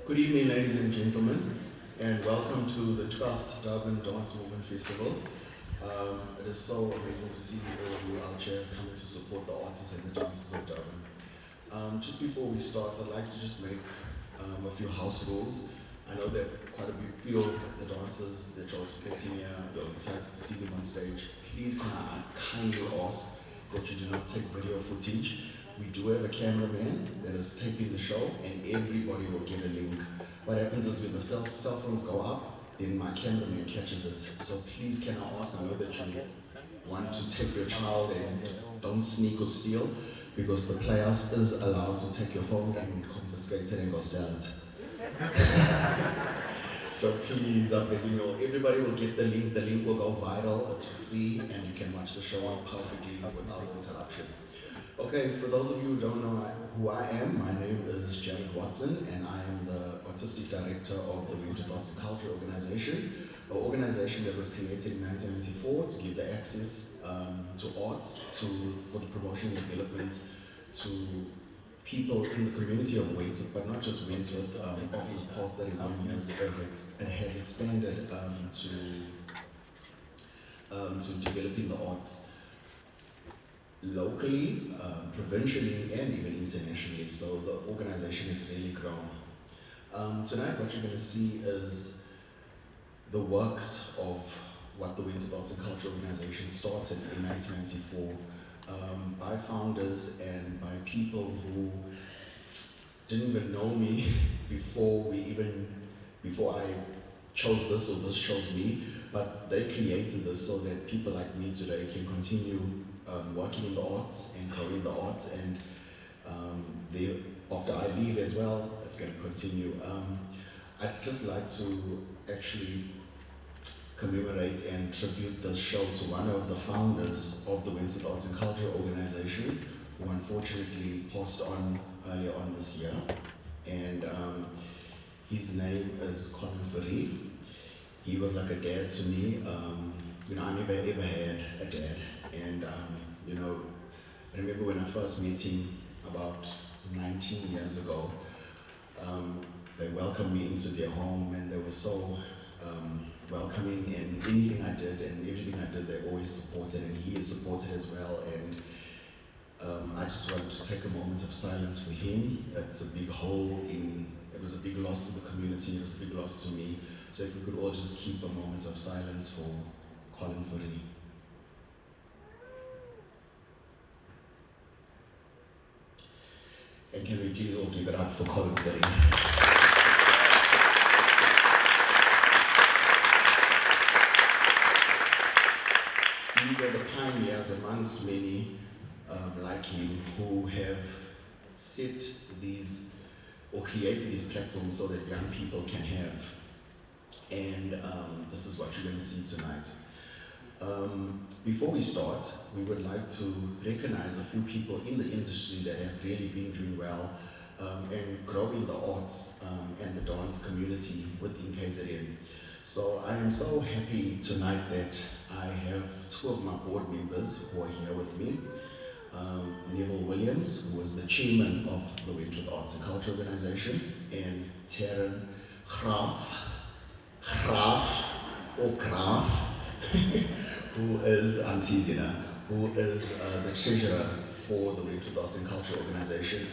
Good evening, ladies and gentlemen, and welcome to the 12th Durban Dance Movement Festival. It is so amazing to see all of you out here coming to support the artists and the dancers of Durban. Just before we start, I'd like to just make a few house rules. I know that quite a few of the dancers that you're supporting here, you're excited to see them on stage. Please can I kindly ask that you do not take video footage. We do have a cameraman that is taping the show and everybody will get a link. What happens is when the cell phones go up, then my cameraman catches it. So please can I ask, I know that you want to take your child and don't sneak or steal because the playhouse is allowed to take your phone and confiscate it and go sell it. So please, I'm begging you all, everybody will get the link will go viral, it's free and you can watch the show perfectly without interruption. Okay, for those of you who don't know who I am, my name is Jared Watson and I am the Artistic Director of the Winter Arts and Culture Organization, an organization that was created in 1994 to give the access to arts, for the promotion and development to people in the community of Wentworth, but not just Wentworth, over the past 31 years it has expanded to developing the arts locally, provincially, and even internationally. So the organization has really grown. Tonight, what you're going to see is the works of what the Winter Arts and Culture Organization started in 1994 by founders and by people who didn't even know me before I chose this or this chose me, but they created this so that people like me today can continue working in the arts and growing the arts, and after I leave as well, it's going to continue. I'd just like to actually commemorate and tribute this show to one of the founders of the Winter Arts and Culture Organization, who unfortunately passed on earlier on this year, and his name is Colin Fourie. He was like a dad to me. I never ever had a dad, and I remember when I first met him about 19 years ago. They welcomed me into their home, and they were so welcoming, and anything I did and everything I did, they always supported, and he is supported as well. And I just wanted to take a moment of silence for him. It's a big hole it was a big loss to the community, it was a big loss to me. So if we could all just keep a moment of silence for Colin Fourie. And can we please all give it up for Colin Fourie? These are the pioneers amongst many like him who have set these or created these platforms so that young people can have. And this is what you're going to see tonight. Before we start, we would like to recognize a few people in the industry that have really been doing well and growing the arts and the dance community within KZN. So I am so happy tonight that I have two of my board members who are here with me. Neville Williams, who is the chairman of the Wentworth Arts and Culture Organization, and Taryn Graaf, who is Antizina, who is the treasurer for the Wentworth Arts and Culture Organization.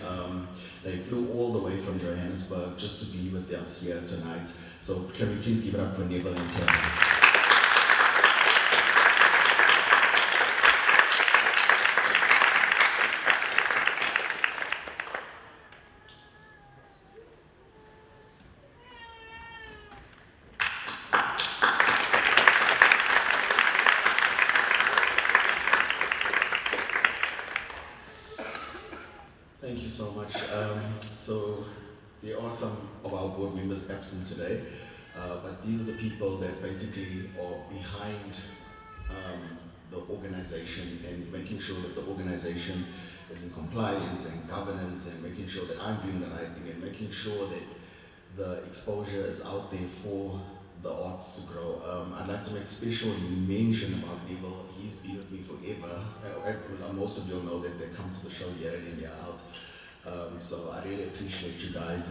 They flew all the way from Johannesburg just to be with us here tonight. So can we please give it up for Neville and Taryn? Thank you so much. So there are some of our board members absent today, but these are the people that basically are behind the organization and making sure that the organization is in compliance and governance, and making sure that I'm doing the right thing, and making sure that the exposure is out there for the arts to grow. I'd like to make special mention about Neville. He's been with me forever. Most of you know that they come to the show year in and year out. So I really appreciate you guys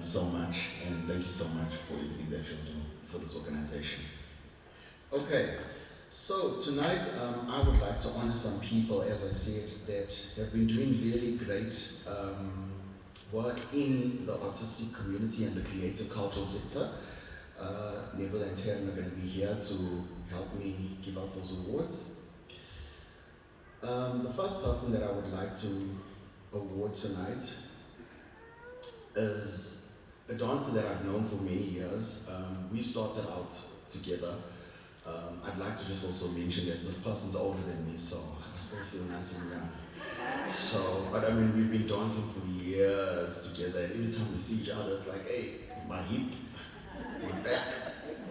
so much, and thank you so much for everything that you're doing for this organization. Okay, so tonight I would like to honor some people, as I said, that have been doing really great work in the artistic community and the creative cultural sector. Neville and Taryn are going to be here to help me give out those awards. The first person that I would like to award tonight is a dancer that I've known for many years. We started out together. I'd like to just also mention that this person's older than me, so I still feel nice and young. So, but I mean, we've been dancing for years together, and every time we see each other, it's like, hey, my hip, my back,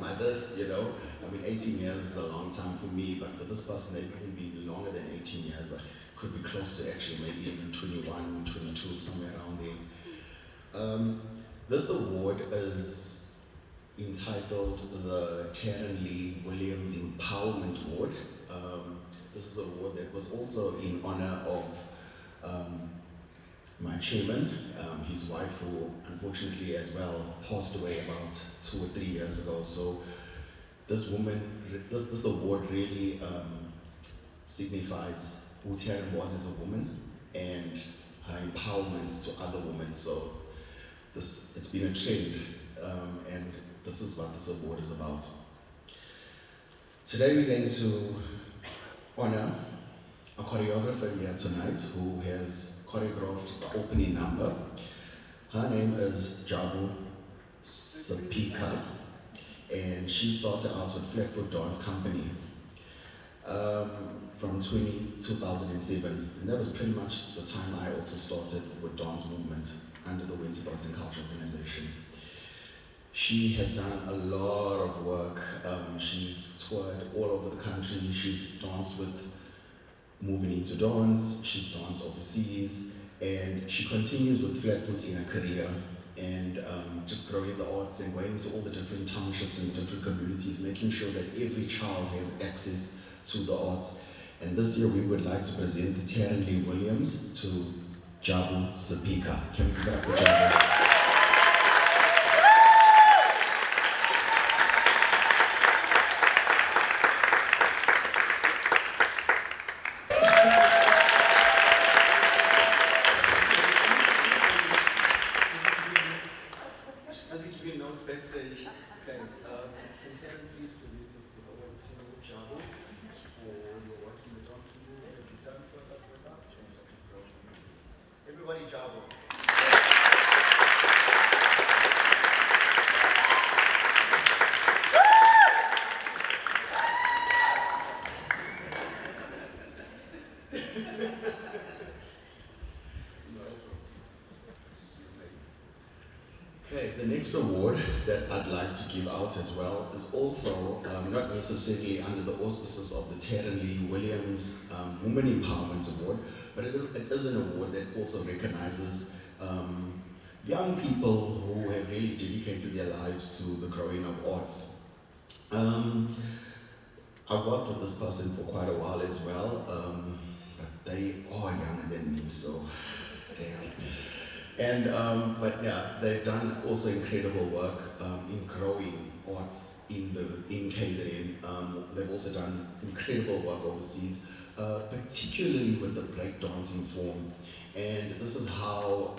my this, you know. I mean, 18 years is a long time for me, but for this person, they've even been longer than 18 years. Like, could be close to actually maybe even 21, 22, somewhere around there. This award is entitled the Taryn Lee Williams Empowerment Award. This is an award that was also in honor of my chairman, his wife, who unfortunately as well passed away about 2 or 3 years ago. So this woman, this award really signifies who Taryn was as a woman and her empowerment to other women. So it's been a trend, and this is what this award is about. Today we're going to honor a choreographer here tonight who has choreographed the opening number. Her name is Jabu Sapika, and she started out with Flatfoot Dance Company from 2007, and that was pretty much the time I also started with Dance Movement under the Winter Arts and Culture Organization. She has done a lot of work. She's toured all over the country. She's danced with Moving Into Dance. She's danced overseas, and she continues with Flatfoot in her career and just growing the arts and going into all the different townships and different communities, making sure that every child has access to the arts. And this year we would like to present the Taryn Lee Williams to Jabu Sapika. Can we give it up for Jabu? Everybody, Jabu. Okay, the next award that I'd like to give out as well is also not necessarily under the auspices of the Taryn Lee Williams Women Empowerment Award, but it is an award that also recognizes young people who have really dedicated their lives to the growing of arts. I've worked with this person for quite a while as well, but they are younger than me, so damn. And but yeah, they've done also incredible work in growing arts in KZN. They've also done incredible work overseas, particularly with the breakdancing form. And this is how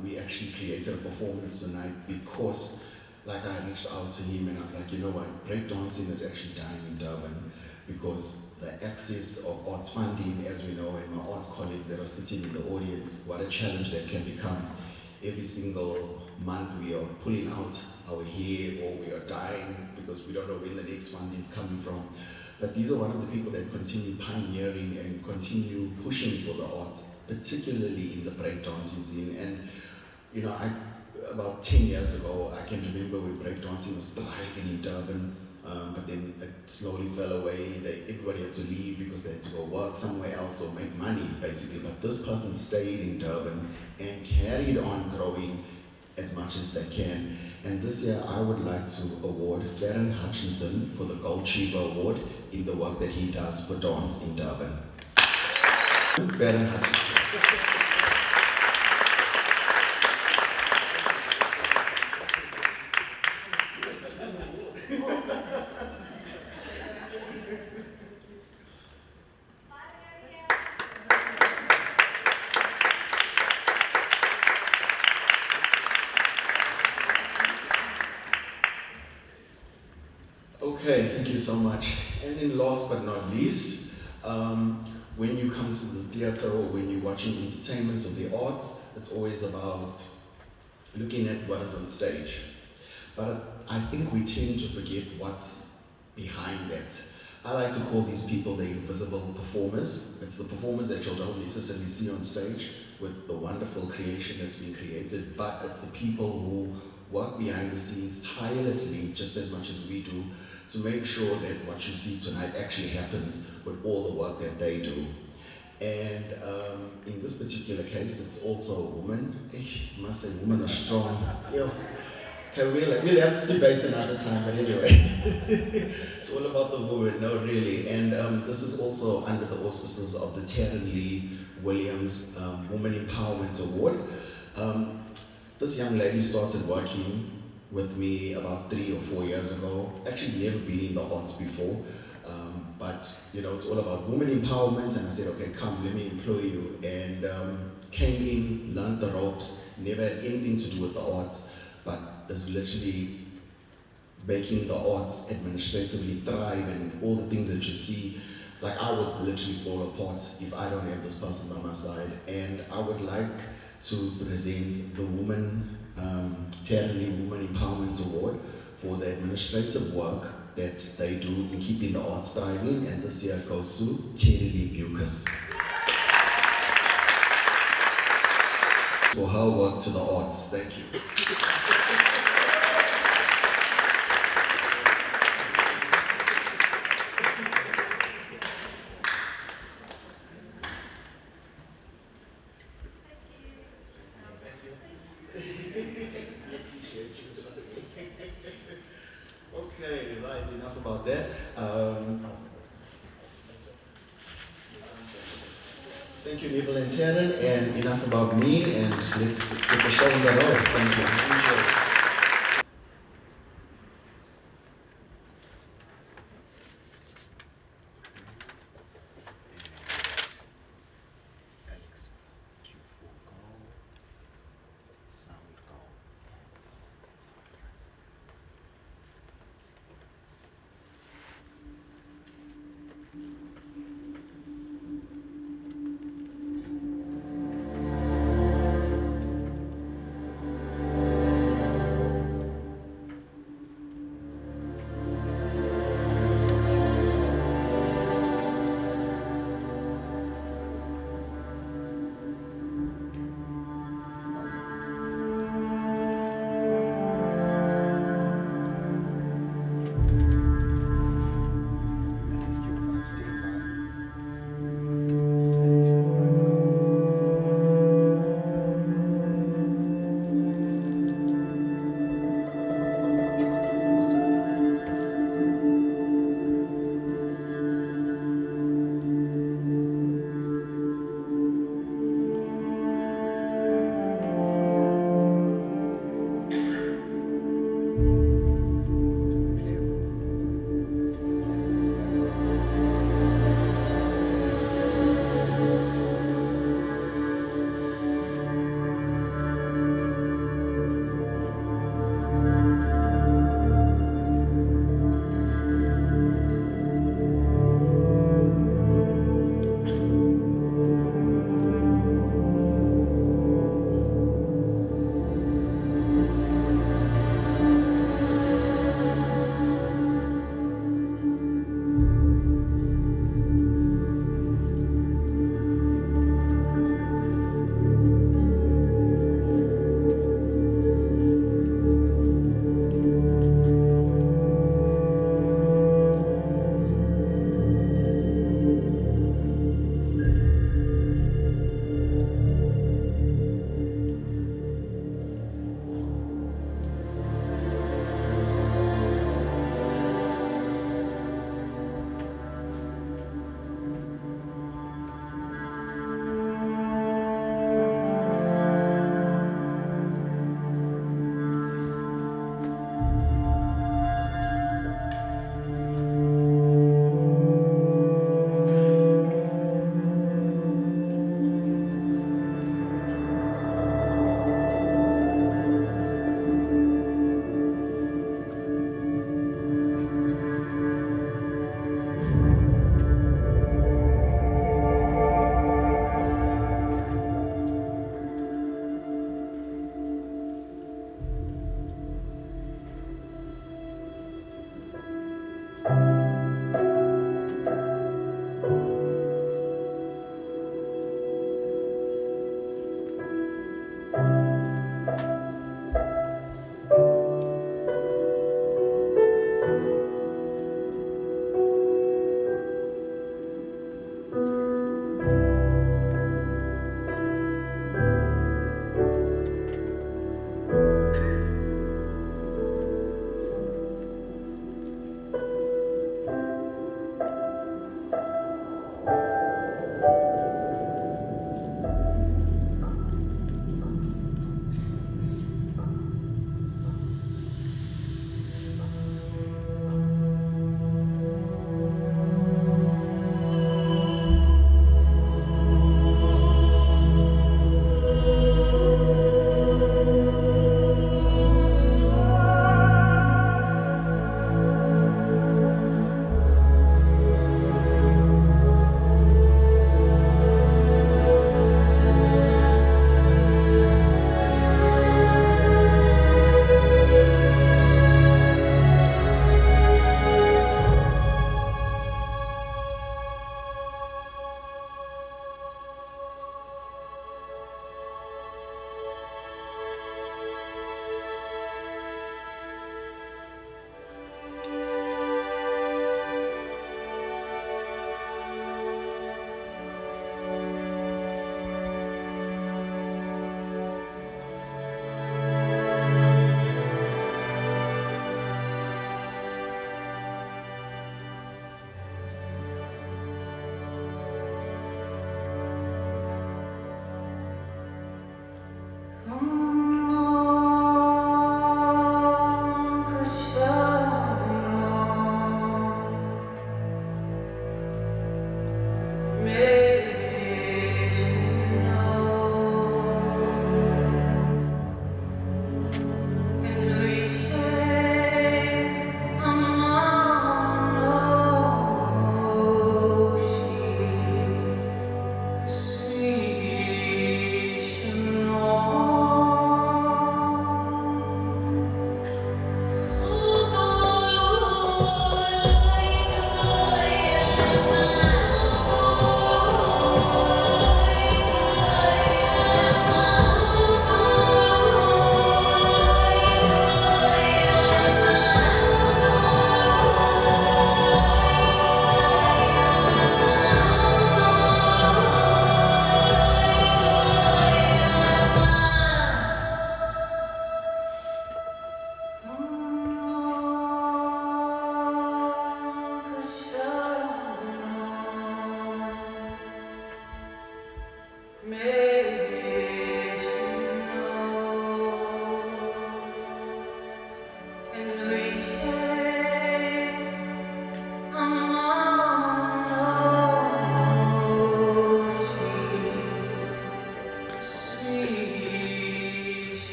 we actually created a performance tonight, because like I reached out to him and I was like, you know what, breakdancing is actually dying in Durban, because the access of arts funding, as we know, and my arts colleagues that are sitting in the audience, what a challenge that can become. Every single month we are pulling out our hair, or we are dying because we don't know when the next funding is coming from. But these are one of the people that continue pioneering and continue pushing for the arts, particularly in the breakdancing scene. And you know, about 10 years ago, I can remember when breakdancing was thriving in Durban. But then it slowly fell away. Everybody had to leave because they had to go work somewhere else or make money, basically. But this person stayed in Durban and carried on growing as much as they can. And this year, I would like to award Farron Hutchinson for the Gold Chiva Award in the work that he does for dance in Durban. Farron Hutchinson. Okay, thank you so much. And then last but not least, when you come to the theatre or when you're watching entertainment or the arts, it's always about looking at what is on stage. But I think we tend to forget what's behind that. I like to call these people the invisible performers. It's the performers that you don't necessarily see on stage with the wonderful creation that's been created, but it's the people who work behind the scenes tirelessly, just as much as we do, to make sure that what you see tonight actually happens with all the work that they do. And in this particular case, it's also a woman. I must say, women are strong. Yo. Okay, we'll have this debate another time, but anyway. It's all about the woman, no, really. And this is also under the auspices of the Taryn Lee Williams Woman Empowerment Award. Um, this young lady started working with me about 3 or 4 years ago. Actually, never been in the arts before. But you know, it's all about women empowerment, and I said, okay, come, let me employ you. And came in, learned the ropes, never had anything to do with the arts, but is literally making the arts administratively thrive and all the things that you see. Like, I would literally fall apart if I don't have this person by my side. And I would like to present the Terry Woman Empowerment Award for the administrative work that they do in keeping the arts thriving, and this year goes to Terry Lee Bucas for her work to the arts. Thank you. Okay, right, enough about that. Thank you, Neville and Taryn, and enough about me, and let's get the show on the road. Thank you.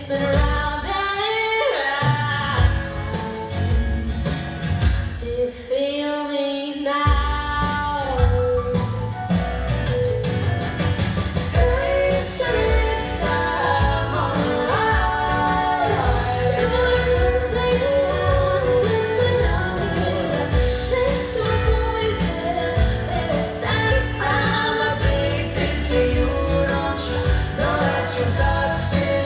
spin around and round. You feel me now. Taste your lips, I'm alright. Your lips ain't down, slipping out with a taste of poison. Paradise, I'm addicted to you. Don't you know that you're toxic?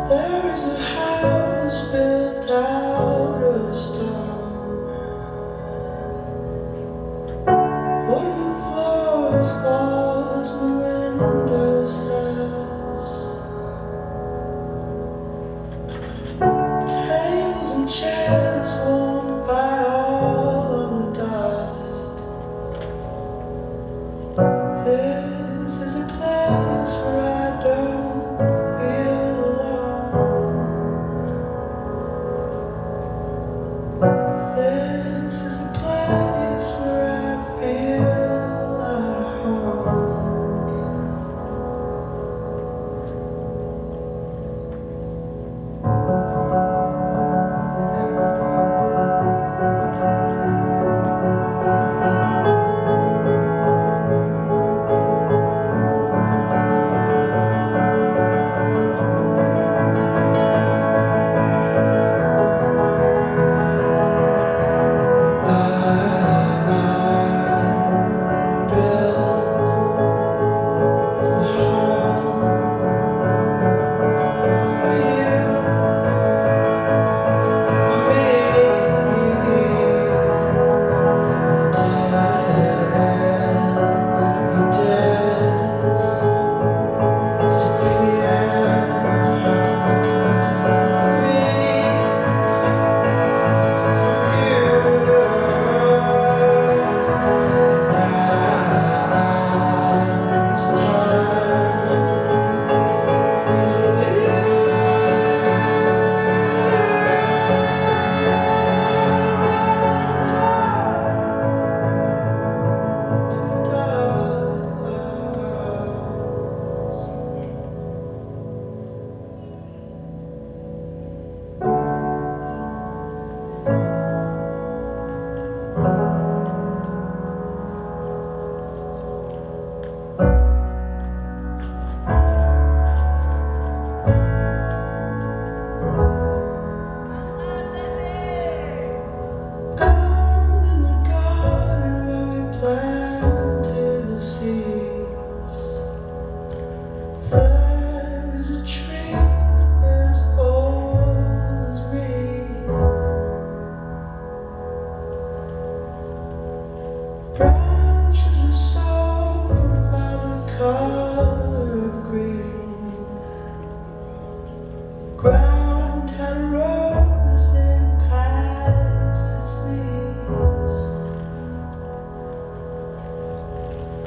There is a house built out of stone, wooden floors, walls, and window sills, tables and chairs warmed by all of the dust. This is a place where I don't feel alone. This is a place where I feel at home.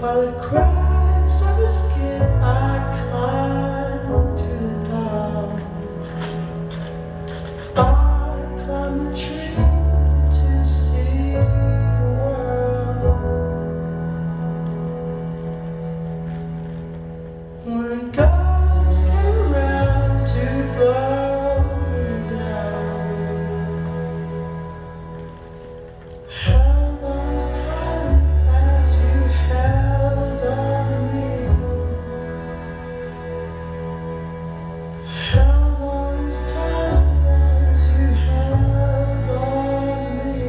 While the cries of his skin, I climb to the dawn. I climb the tree to see the world. When the gods came around to burn me down, held on as tightly as you held on me. Held on as tightly as you held on me.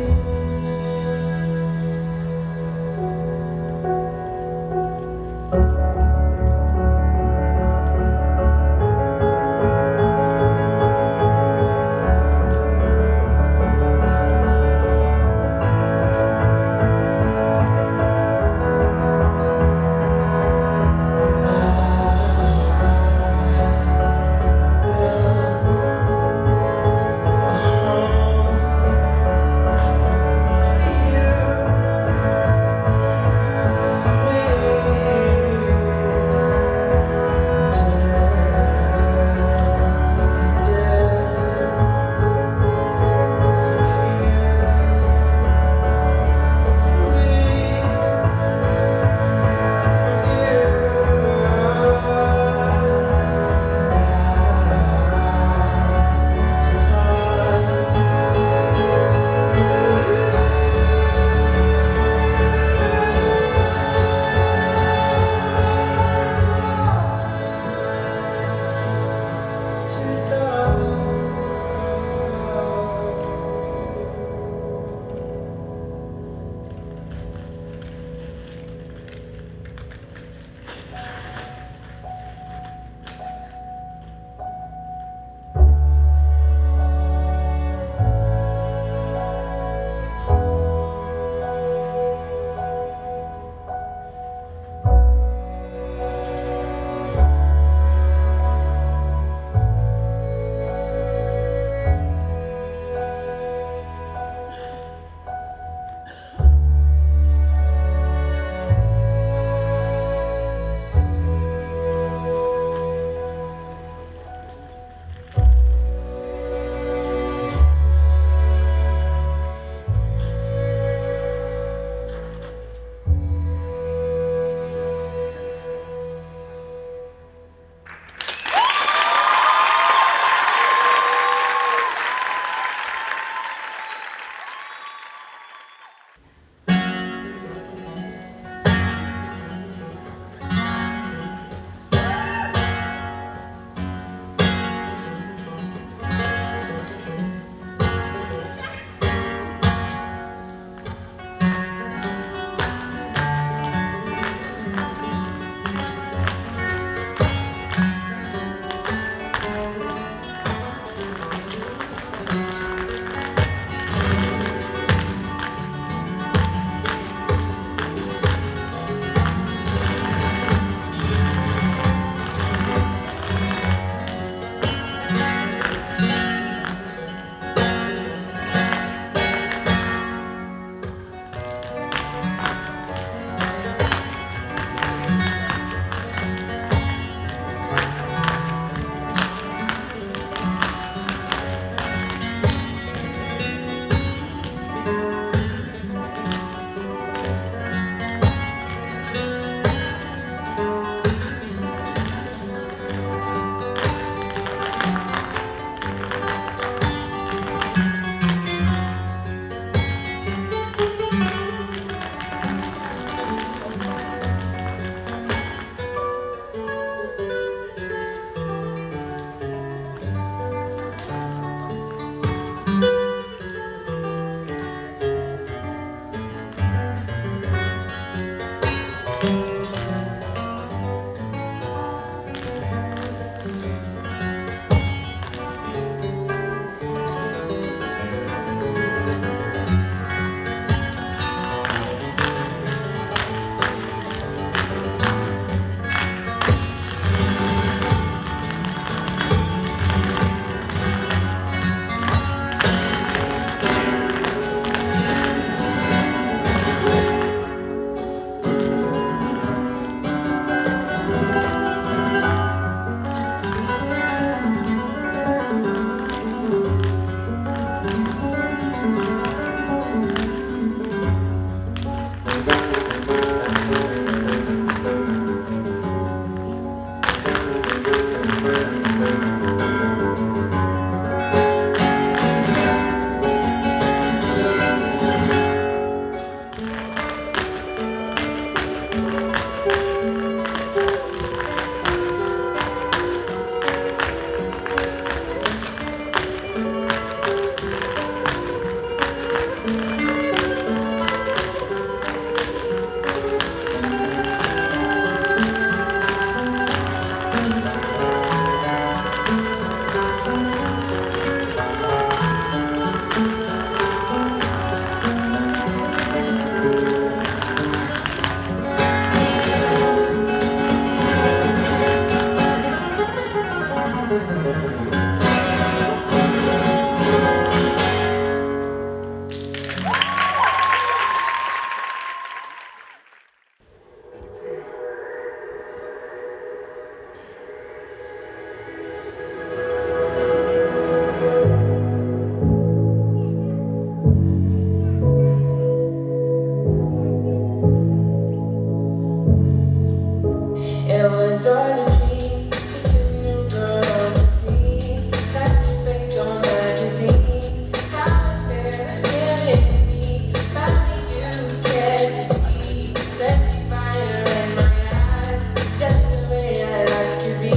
was all a dream. Just a new girl on the scene. Got your face on magazines. How I feel is killing me. Probably you care to see. Plenty fire in my eyes. Just the way I like to be.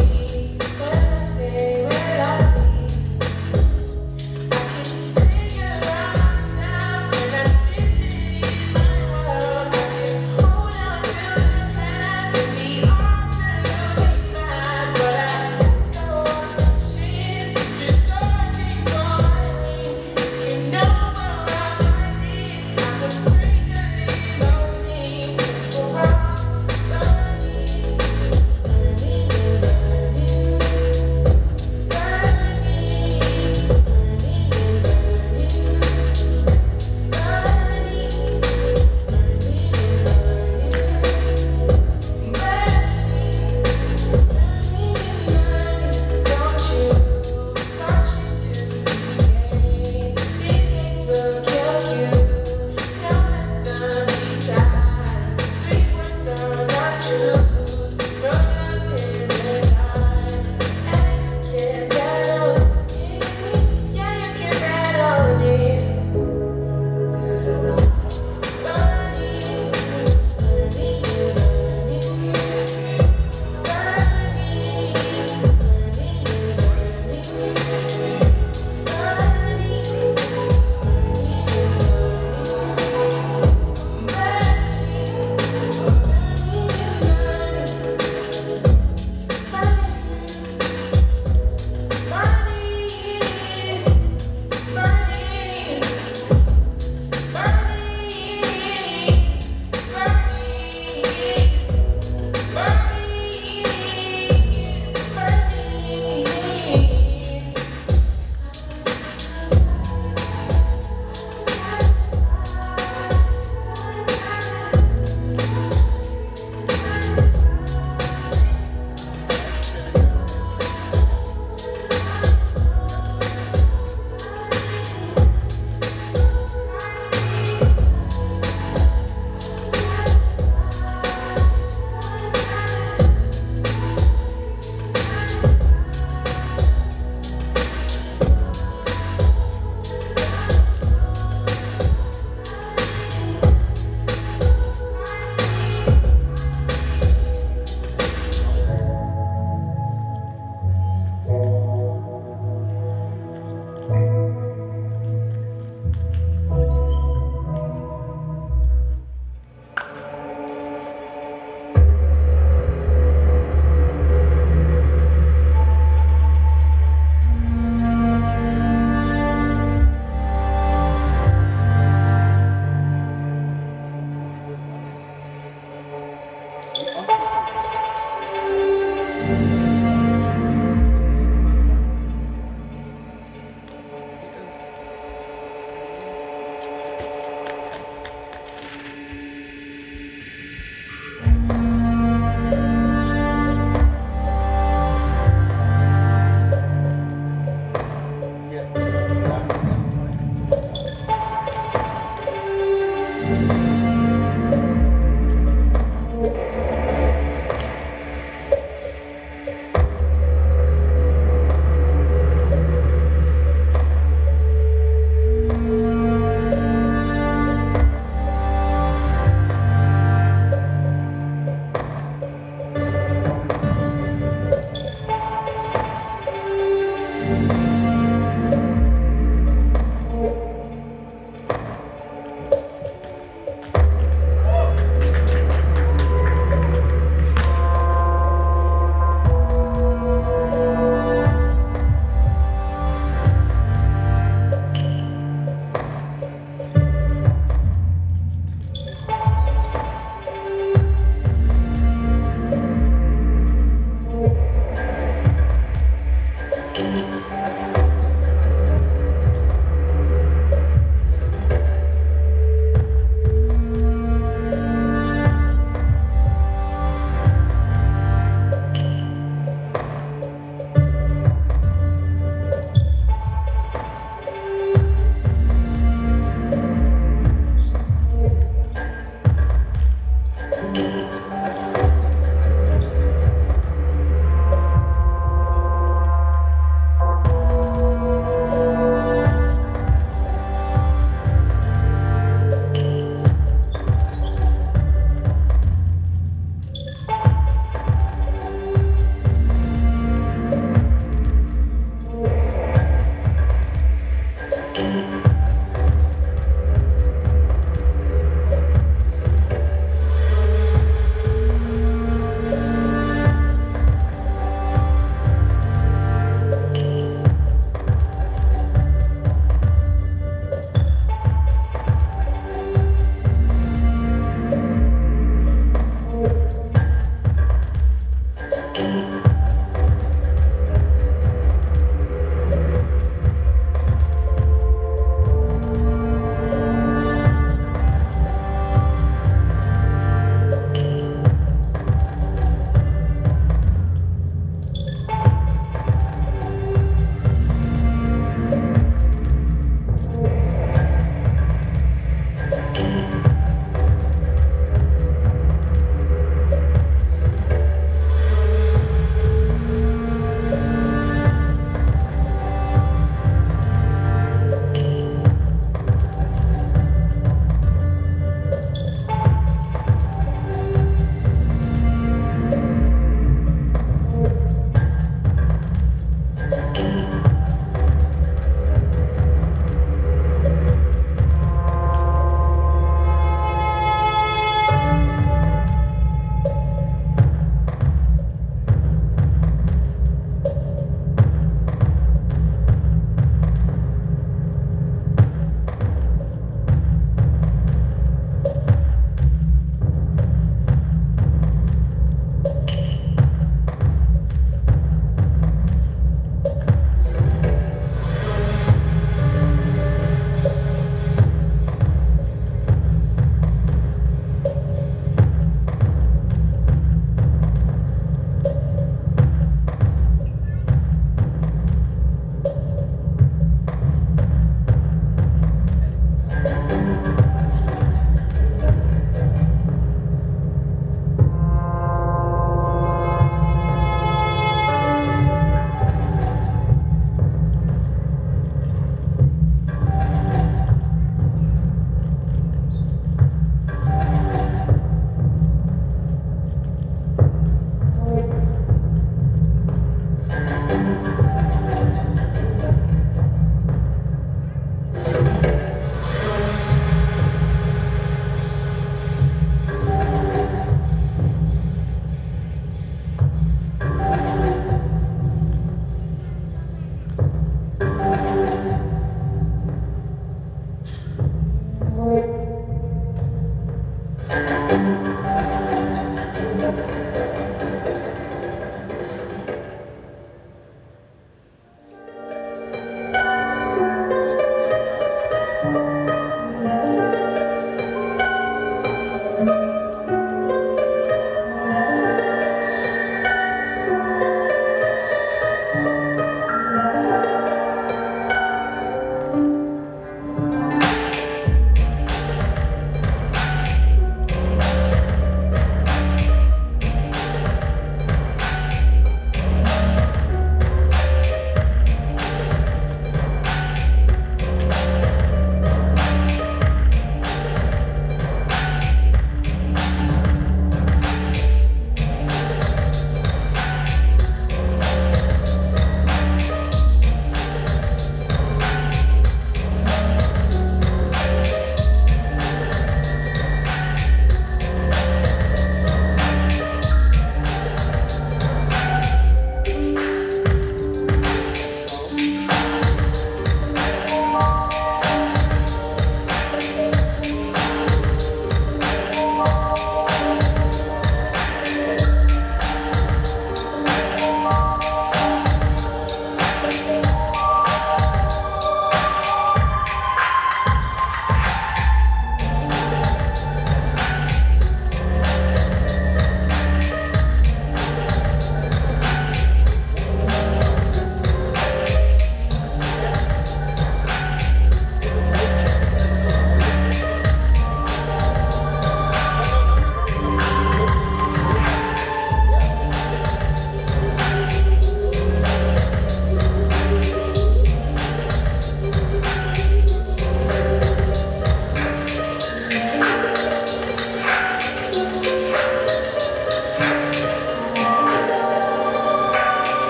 Will I stay? Will I leave? I can figure out myself when I'm distant in my world. I can hold on to the past and be absolutely fine, but I know the shit's just searching for my wings. You know where I might be. I would take a limousine just for us, burning, burning and burning, burning, burning and burning.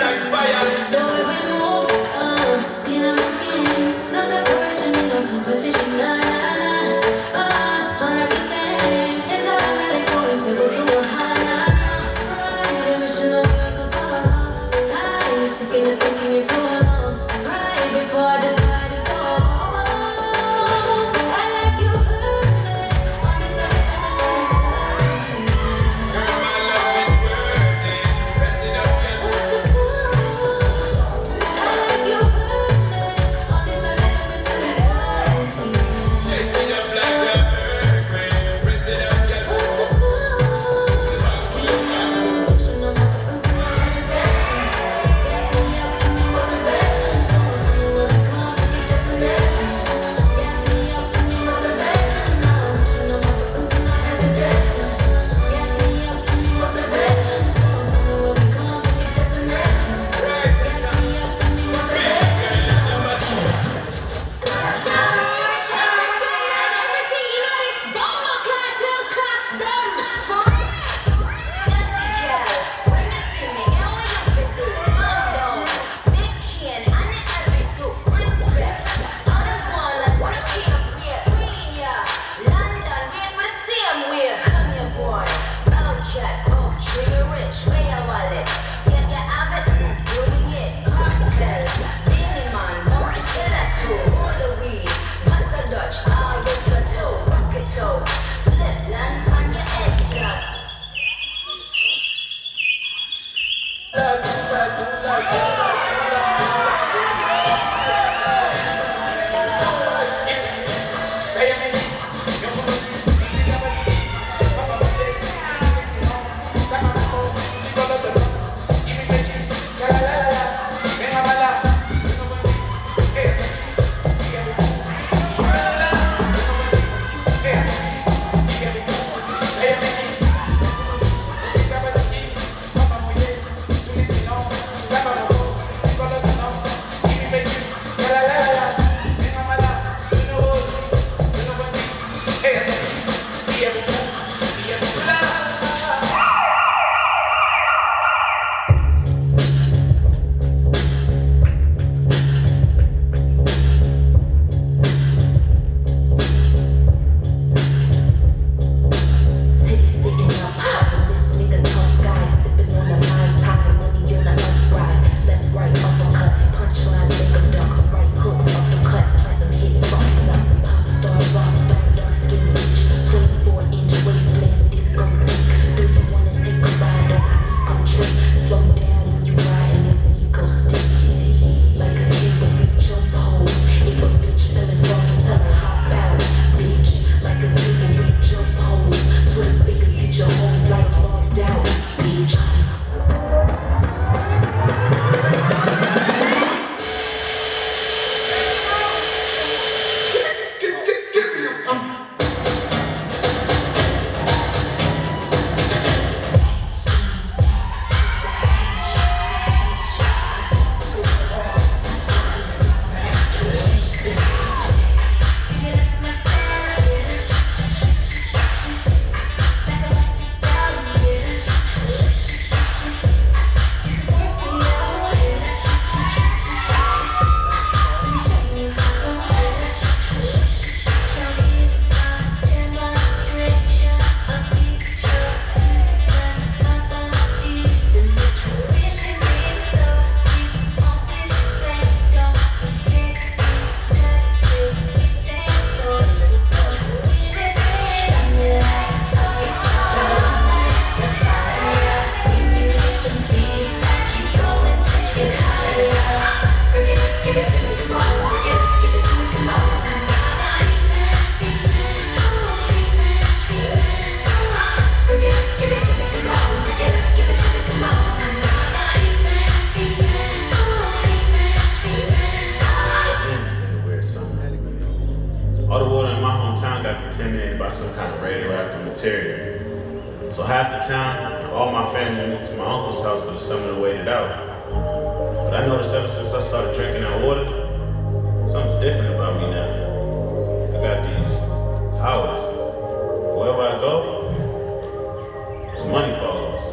The way we move, skin on skin, no separation, no composition, nah, nah, nah. On everything, it's automatic, going single to a high, nah, nah. Right, emotional wheels of fall, time, sticking and sinking into a long. Right before I decide to go, I like you hurt me, want me so bad, I'm contaminated by some kind of radioactive material. So half the town and all my family moved to my uncle's house for the summer to wait it out. But I noticed ever since I started drinking that water, something's different about me now. I got these powers. Wherever I go, the money follows.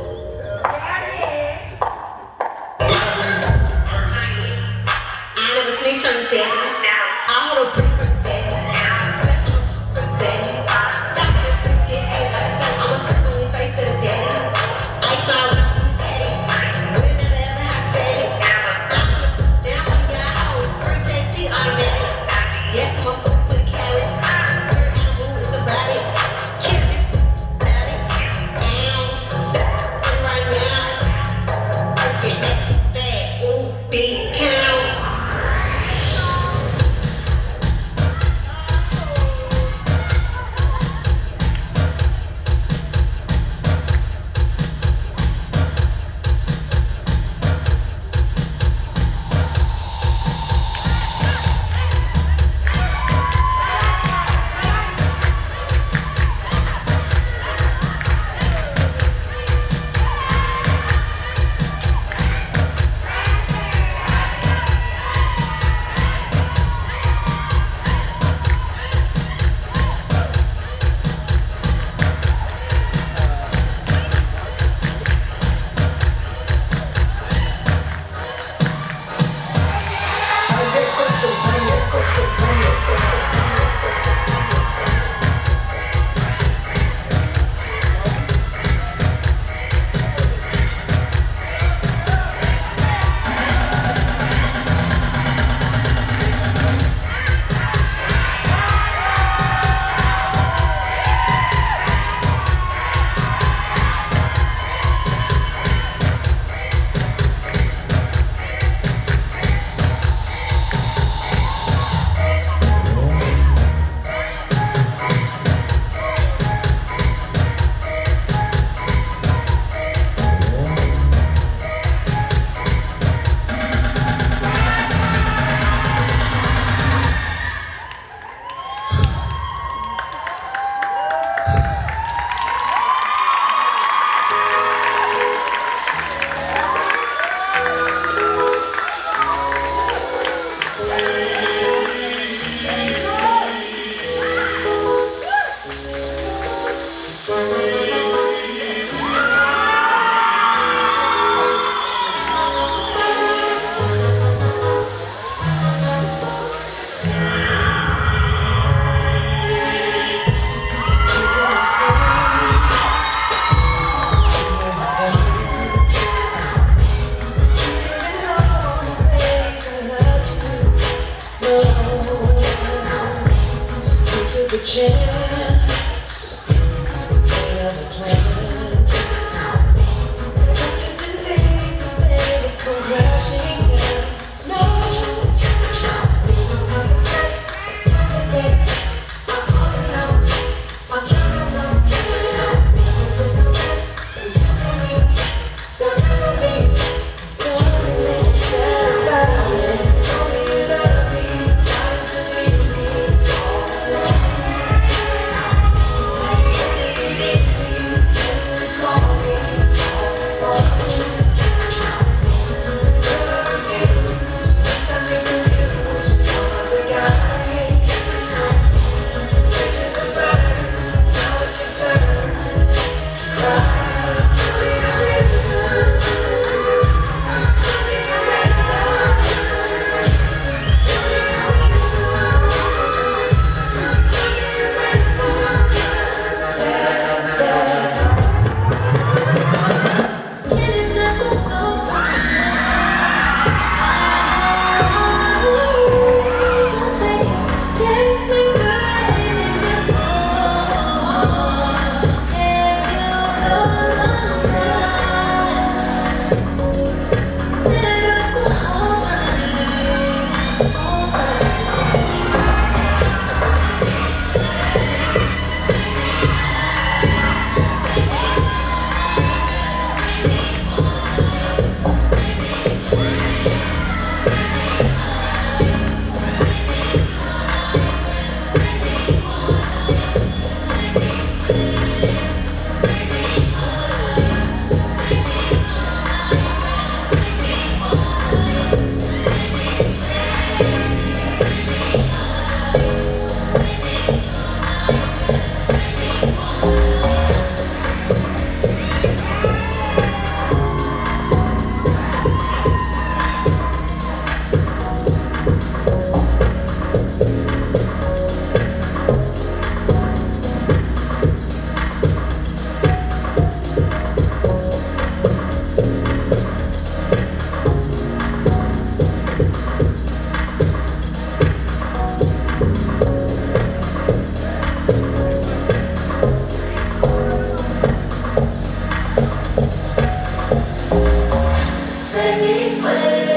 make me sweat.